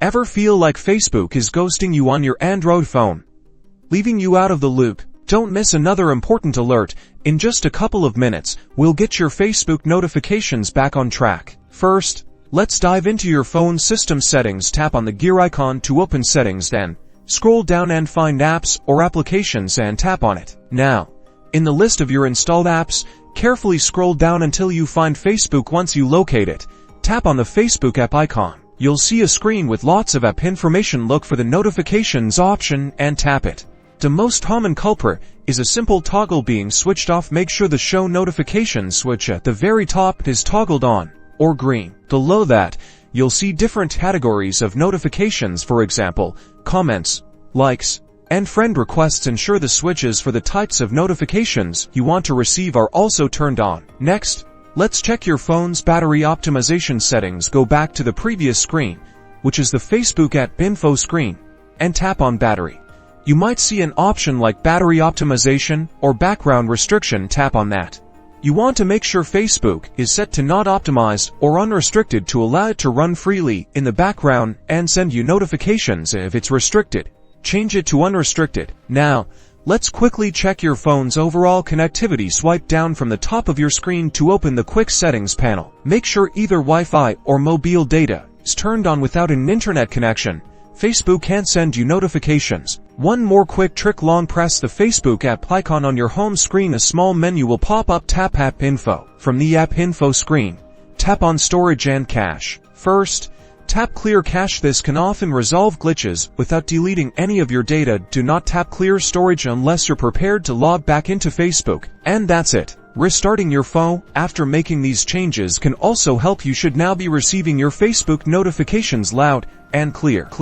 Ever feel like Facebook is ghosting you on your Android phone, leaving you out of the loop? Don't miss another important alert. In just a couple of minutes, we'll get your Facebook notifications back on track. First, let's dive into your phone system settings. Tap on the gear icon to open settings, then scroll down and find apps or applications and tap on it. Now, in the list of your installed apps, carefully scroll down until you find Facebook. Once you locate it, tap on the Facebook app icon. You'll see a screen with lots of app information. Look for the notifications option and tap it. The most common culprit is a simple toggle being switched off. Make sure the show notifications switch at the very top is toggled on or green. Below that, you'll see different categories of notifications, for example, comments, likes, and friend requests. Ensure the switches for the types of notifications you want to receive are also turned on. Next, let's check your phone's battery optimization settings. Go back to the previous screen, which is the Facebook app info screen, and tap on battery. You might see an option like battery optimization or background restriction. Tap on that. You want to make sure Facebook is set to not optimized or unrestricted to allow it to run freely in the background and send you notifications. If it's restricted, change it to unrestricted. Now, let's quickly check your phone's overall connectivity. Swipe down from the top of your screen to open the quick settings panel. Make sure either Wi-Fi or mobile data is turned on. Without an internet connection, Facebook can't send you notifications. One more quick trick: long press the Facebook app icon on your home screen. A small menu will pop up. Tap App Info. From the App Info screen, tap on Storage and Cache. First, tap Clear Cache. This can often resolve glitches without deleting any of your data. Do not tap Clear Storage unless you're prepared to log back into Facebook. And that's it. Restarting your phone after making these changes can also help. You should now be receiving your Facebook notifications loud and clear.